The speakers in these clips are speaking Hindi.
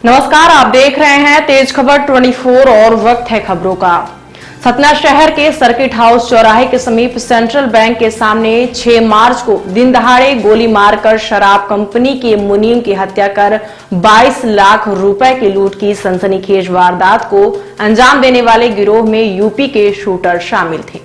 नमस्कार, आप देख रहे हैं तेज खबर 24 और वक्त है खबरों का। सतना शहर के सर्किट हाउस चौराहे के समीप सेंट्रल बैंक के सामने 6 मार्च को दिन दहाड़े गोली मारकर शराब कंपनी के मुनीम की हत्या कर 22 लाख रुपए की लूट की सनसनीखेज वारदात को अंजाम देने वाले गिरोह में यूपी के शूटर शामिल थे।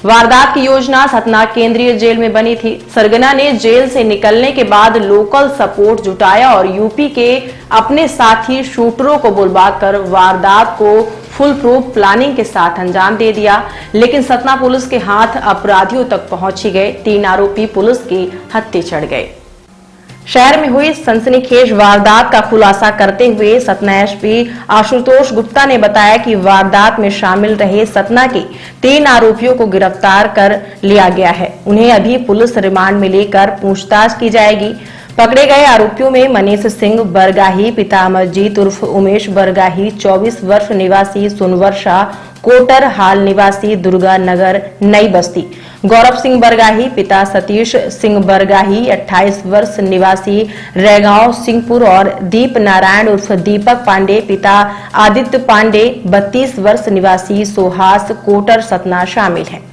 वारदात की योजना सतना केंद्रीय जेल में बनी थी। सरगना ने जेल से निकलने के बाद लोकल सपोर्ट जुटाया और यूपी के अपने साथी शूटरों को बुलवाकर वारदात को फुल प्रूफ प्लानिंग के साथ अंजाम दे दिया। लेकिन सतना पुलिस के हाथ अपराधियों तक पहुंच ही गए। 3 आरोपी पुलिस के हत्थे चढ़ गए। शहर में हुई सनसनीखेज वारदात का खुलासा करते हुए सतना एसपी आशुतोष गुप्ता ने बताया कि वारदात में शामिल रहे सतना के 3 आरोपियों को गिरफ्तार कर लिया गया है। उन्हें अभी पुलिस रिमांड में लेकर पूछताछ की जाएगी। पकड़े गए आरोपियों में मनीष सिंह बरगाही, पिता अमरजीत उर्फ उमेश बरगाही, 24 वर्ष निवासी सुनवर्षा कोटर, हाल निवासी दुर्गा नगर नई बस्ती, गौरव सिंह बरगाही, पिता सतीश सिंह बरगाही, 28 वर्ष निवासी रैगांव सिंहपुर और दीप नारायण उर्फ दीपक पांडे, पिता आदित्य पांडे, 32 वर्ष निवासी सोहास कोटर सतना शामिल हैं।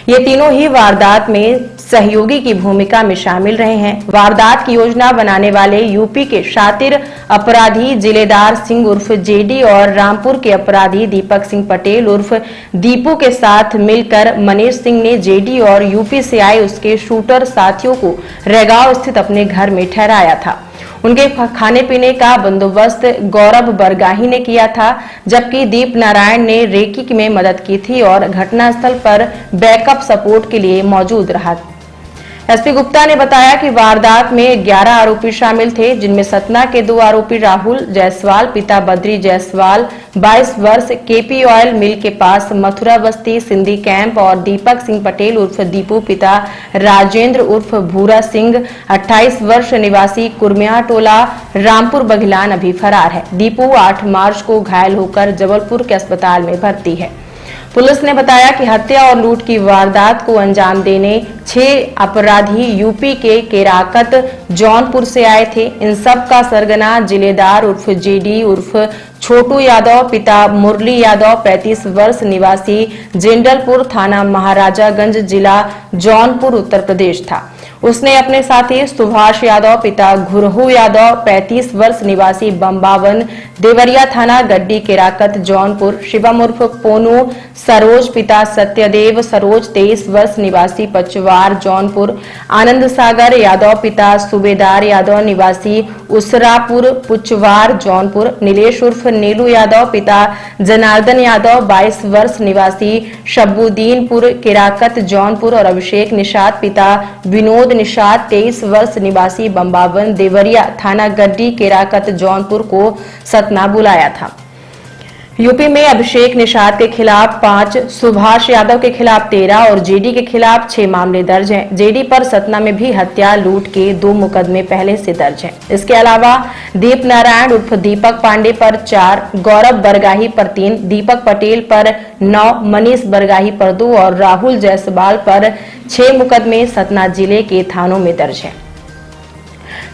ये तीनों ही वारदात में सहयोगी की भूमिका में शामिल रहे हैं। वारदात की योजना बनाने वाले यूपी के शातिर अपराधी जिलेदार सिंह उर्फ जेडी और रामपुर के अपराधी दीपक सिंह पटेल उर्फ दीपू के साथ मिलकर मनीष सिंह ने जेडी और यूपी से आए उसके शूटर साथियों को रैगांव स्थित अपने घर में ठहराया था। उनके खाने पीने का बंदोबस्त गौरव बरगाही ने किया था, जबकि दीप नारायण ने रेकी में मदद की थी और घटनास्थल पर बैकअप सपोर्ट के लिए मौजूद रहा। एसपी गुप्ता ने बताया कि वारदात में 11 आरोपी शामिल थे, जिनमें सतना के 2 आरोपी राहुल जायसवाल, पिता बद्री जायसवाल, 22 वर्ष, केपी ऑयल मिल के पास मथुरा बस्ती सिंधी कैंप, और दीपक सिंह पटेल उर्फ दीपू, पिता राजेंद्र उर्फ भूरा सिंह, 28 वर्ष निवासी कुरमिया टोला, रामपुर बघिलान अभी फरार है। दीपू 8 मार्च को घायल होकर जबलपुर के अस्पताल में भर्ती है। पुलिस ने बताया कि हत्या और लूट की वारदात को अंजाम देने 6 अपराधी यूपी के केराकत जौनपुर से आए थे। इन सब का सरगना जिलेदार उर्फ जेडी उर्फ छोटू यादव, पिता मुरली यादव, 35 वर्ष निवासी जिंदलपुर थाना महाराजागंज जिला जौनपुर उत्तर प्रदेश था। उसने अपने साथी सुभाष यादव, पिता घुरहू यादव, 35 वर्ष निवासी बम्बावन, देवरिया थाना गड्डी केराकत जौनपुर, शिवम उर्फ पोनू सरोज, पिता सत्यदेव सरोज, 23 वर्ष निवासी पचवार जौनपुर, आनंद सागर यादव, पिता सूबेदार यादव निवासी उसरापुर पुचवार जौनपुर, नीलेश उर्फ नीलू यादव, पिता जनार्दन यादव, 22 वर्ष निवासी शब्बुद्दीनपुर केराकत जौनपुर, और अभिषेक निषाद, पिता विनोद निषाद, 23 वर्ष निवासी बम्बावन, देवरिया थाना गड्डी केराकत जौनपुर को सतना बुलाया था। यूपी में अभिषेक निषाद के खिलाफ 5, सुभाष यादव के खिलाफ 13 और जेडी के खिलाफ 6 मामले दर्ज हैं। जेडी पर सतना में भी हत्या लूट के 2 मुकदमे पहले से दर्ज हैं। इसके अलावा दीप नारायण उर्फ दीपक पांडे पर 4, गौरव बरगाही पर 3, दीपक पटेल पर 9, मनीष बरगाही पर 2 और राहुल जायसवाल पर 6 मुकदमे सतना जिले के थानों में दर्ज हैं।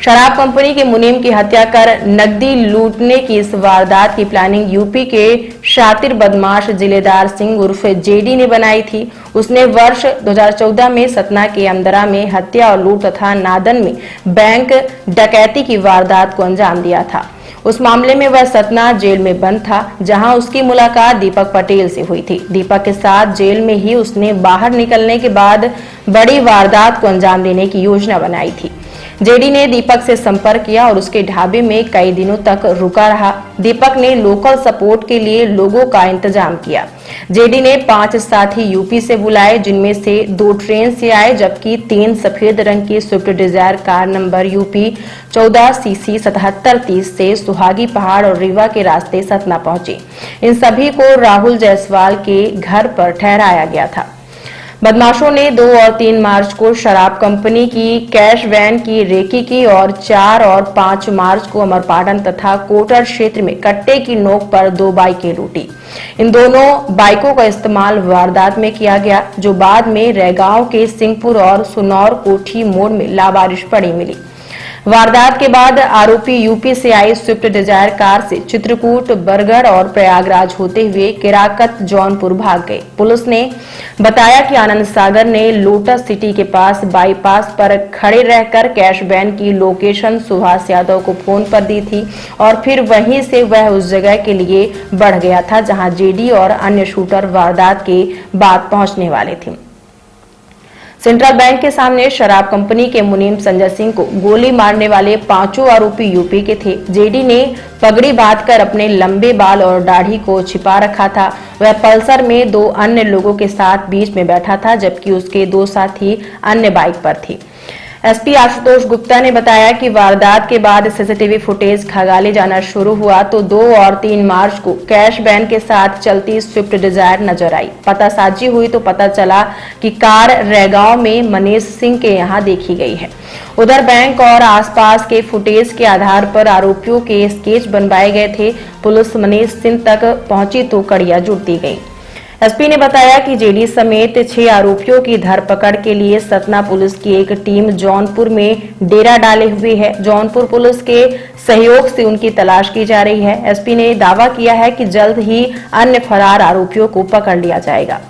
शराब कंपनी के मुनीम की हत्या कर नकदी लूटने की इस वारदात की प्लानिंग यूपी के शातिर बदमाश जिलेदार सिंह उर्फ जेडी ने बनाई थी। उसने वर्ष 2014 में सतना के अमदरा में हत्या और लूट तथा नादन में बैंक डकैती की वारदात को अंजाम दिया था। उस मामले में वह सतना जेल में बंद था, जहां उसकी मुलाकात दीपक पटेल से हुई थी। दीपक के साथ जेल में ही उसने बाहर निकलने के बाद बड़ी वारदात को अंजाम देने की योजना बनाई थी। जेडी ने दीपक से संपर्क किया और उसके ढाबे में कई दिनों तक रुका रहा। दीपक ने लोकल सपोर्ट के लिए लोगों का इंतजाम किया। जेडी ने 5 साथी यूपी से बुलाए, जिनमें से 2 ट्रेन से आए, जबकि 3 सफेद रंग की Swift Dzire car number UP 14 CC 7730 से सुहागी पहाड़ और रीवा के रास्ते सतना पहुंचे। इन सभी को राहुल जायसवाल के घर पर ठहराया गया था। बदमाशों ने 2 और 3 मार्च को शराब कंपनी की कैश वैन की रेकी की और 4 और 5 मार्च को अमरपाटन तथा कोटर क्षेत्र में कट्टे की नोक पर 2 बाइकें लूटी। इन दोनों बाइकों का इस्तेमाल वारदात में किया गया, जो बाद में रैगांव के सिंहपुर और सुनौर कोठी मोड़ में लावारिश पड़ी मिली। वारदात के बाद आरोपी यूपी से आई स्विफ्ट डिजायर कार से चित्रकूट, बरगढ़ और प्रयागराज होते हुए केराकत जौनपुर भाग गए। पुलिस ने बताया कि आनंद सागर ने लोटस सिटी के पास बाईपास पर खड़े रहकर कैश वैन की लोकेशन सुभाष यादव को फोन पर दी थी और फिर वहीं से वह उस जगह के लिए बढ़ गया था जहां जेडी और अन्य शूटर वारदात के बाद पहुंचने वाले थे। सेंट्रल बैंक के सामने शराब कंपनी के मुनीम संजय सिंह को गोली मारने वाले पांचों आरोपी यूपी के थे। जेडी ने पगड़ी बांधकर अपने लंबे बाल और दाढ़ी को छिपा रखा था। वह पल्सर में 2 अन्य लोगों के साथ बीच में बैठा था, जबकि उसके 2 साथी अन्य बाइक पर थे। एसपी आशुतोष गुप्ता ने बताया कि वारदात के बाद सीसीटीवी फुटेज खंगाले जाना शुरू हुआ तो 2 और 3 मार्च को कैश वैन के साथ चलती स्विफ्ट डिजायर नजर आई। पतासाजी हुई तो पता चला कि कार रैगांव में मनीष सिंह के यहां देखी गई है। उधर बैंक और आसपास के फुटेज के आधार पर आरोपियों के स्केच बनवाए गए थे। पुलिस मनीष सिंह तक पहुंची तो कड़ियां जुड़ती गई। एसपी ने बताया कि जेडी समेत 6 आरोपियों की धरपकड़ के लिए सतना पुलिस की एक टीम जौनपुर में डेरा डाले हुए है। जौनपुर पुलिस के सहयोग से उनकी तलाश की जा रही है। एसपी ने दावा किया है कि जल्द ही अन्य फरार आरोपियों को पकड़ लिया जाएगा।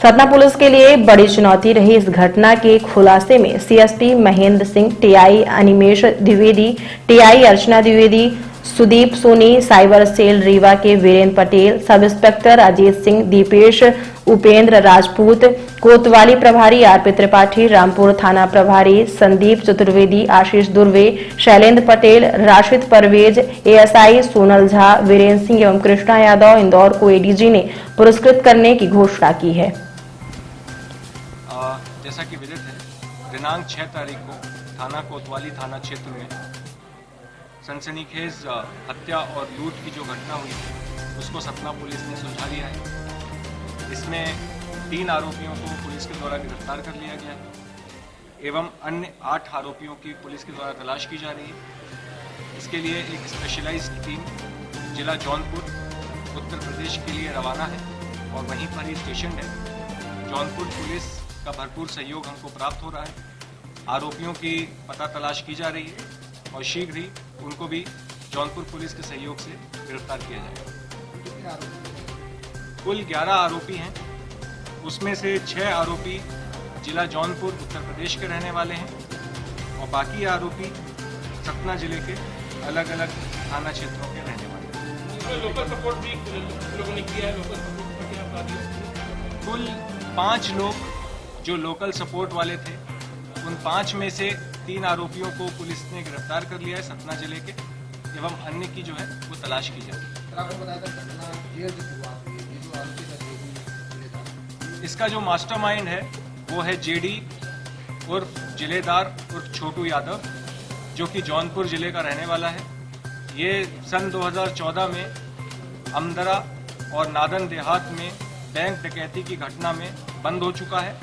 सतना पुलिस के लिए बड़ी चुनौती रही इस घटना के खुलासे में CSP Mahendra Singh, TI Animesh Dwivedi, TI Archana Dwivedi, Sudeep Soni, cyber cell Rewa के वीरेंद्र पटेल, सब इंस्पेक्टर अजीत सिंह, दीपेश उपेंद्र राजपूत, कोतवाली प्रभारी आरपी त्रिपाठी, रामपुर थाना प्रभारी संदीप चतुर्वेदी, आशीष दुर्वे, शैलेंद्र पटेल, राशिद परवेज, एएसआई सोनल झा, वीरेंद्र सिंह एवं कृष्णा यादव इंदौर को एडीजी ने पुरस्कृत करने की घोषणा की है। जैसा कि विदित है, दिनांक 6 तारीख को थाना कोतवाली थाना क्षेत्र में सनसनीखेज हत्या और लूट की जो घटना हुई थी उसको सतना पुलिस ने सुलझा लिया है। इसमें 3 आरोपियों को पुलिस के द्वारा गिरफ्तार कर लिया गया है एवं अन्य 8 आरोपियों की पुलिस के द्वारा तलाश की जा रही है। इसके लिए एक स्पेशलाइज्ड टीम जिला जौनपुर उत्तर प्रदेश के लिए रवाना है और वहीं पर ही स्टेशन है। जौनपुर पुलिस का भरपूर सहयोग हमको प्राप्त हो रहा है। आरोपियों की पता तलाश की जा रही है और शीघ्र ही उनको भी जौनपुर पुलिस के सहयोग से गिरफ्तार किया जाएगा। कुल 11 आरोपी हैं, उसमें से 6 आरोपी जिला जौनपुर उत्तर प्रदेश के रहने वाले हैं और बाकी आरोपी सतना जिले के अलग अलग थाना क्षेत्रों के रहने वाले हैं। लोकल सपोर्ट भी लोगों ने किया है। लोकल सपोर्ट कुल 5 लोग जो लोकल सपोर्ट वाले थे, उन 5 में से 3 आरोपियों को पुलिस ने गिरफ्तार कर लिया है सतना जिले के एवं अन्य की जो है वो तलाश की जाए। इसका जो मास्टरमाइंड है वो है जेडी उर्फ जिलेदार उर्फ छोटू यादव, जो कि जौनपुर जिले का रहने वाला है। ये सन 2014 में अमदरा और नादन देहात में बैंक डकैती की घटना में बंद हो चुका है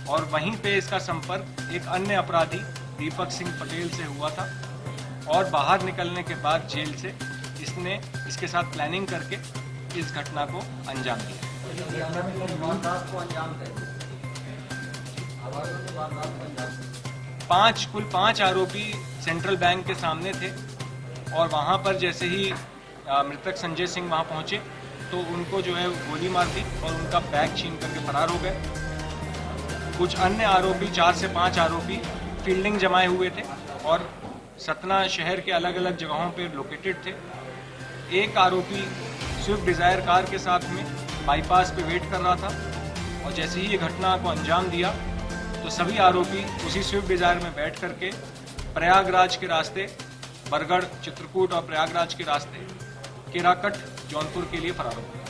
और वहीं पे इसका संपर्क एक अन्य अपराधी दीपक सिंह पटेल से हुआ था और बाहर निकलने के बाद जेल से इसने इसके साथ प्लानिंग करके इस घटना को अंजाम दिया। कुल 5 आरोपी सेंट्रल बैंक के सामने थे और वहां पर जैसे ही मृतक संजय सिंह वहां पहुंचे तो उनको जो है गोली मार दी और उनका बैग छीन करके फरार हो गए। कुछ अन्य आरोपी 4 से 5 आरोपी फील्डिंग जमाए हुए थे और सतना शहर के अलग अलग जगहों पर लोकेटेड थे। एक आरोपी स्विफ्ट डिजायर कार के साथ में बाईपास पे वेट कर रहा था और जैसे ही ये घटना को अंजाम दिया तो सभी आरोपी उसी स्विफ्ट डिजायर में बैठ करके प्रयागराज के रास्ते, बरगढ़, चित्रकूट और प्रयागराज के रास्ते केराकट जौनपुर के लिए फरार हो गए।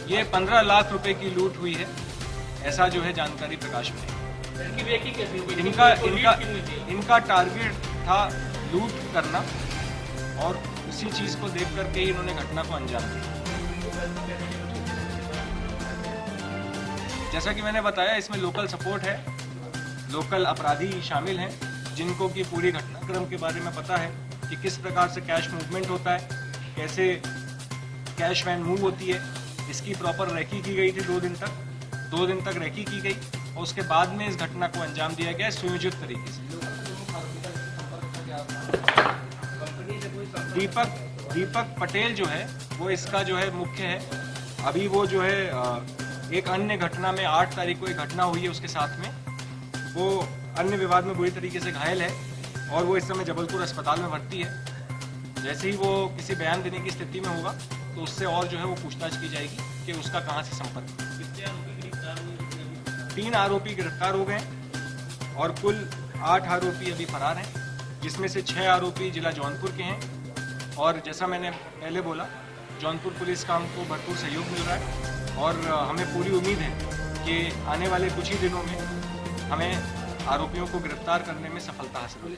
ये 15 लाख रुपए की लूट हुई है, ऐसा जो है जानकारी प्रकाश में है। इनका टारगेट था लूट करना और उसी चीज को देख करके ही इन्होंने घटना को अंजाम दिया। जैसा कि मैंने बताया, इसमें लोकल सपोर्ट है, लोकल अपराधी शामिल हैं जिनको कि पूरी घटनाक्रम के बारे में पता है कि किस प्रकार से कैश मूवमेंट होता है, कैसे कैश वैन मूव होती है। इसकी प्रॉपर रेकी की गई थी 2 दिन तक। 2 दिन तक रेकी की गई और उसके बाद में इस घटना को अंजाम दिया गया है सुयोजित तरीके से। दीपक पटेल जो है वो इसका जो है मुख्य है। अभी वो जो है एक अन्य घटना में 8 तारीख को एक घटना हुई है उसके साथ में, वो अन्य विवाद में बुरी तरीके से घायल है और वो इस समय जबलपुर अस्पताल में भर्ती है। जैसे ही वो किसी बयान देने की स्थिति में होगा तो उससे और जो है वो पूछताछ की जाएगी कि उसका कहाँ से संपर्क है। 3 आरोपी गिरफ्तार हो गए और कुल 8 आरोपी अभी फरार हैं, जिसमें से 6 आरोपी जिला जौनपुर के हैं। और जैसा मैंने पहले बोला, जौनपुर पुलिस का हमको भरपूर सहयोग मिल रहा है और हमें पूरी उम्मीद है कि आने वाले कुछ ही दिनों में हमें आरोपियों को गिरफ्तार करने में सफलता हासिल होगी।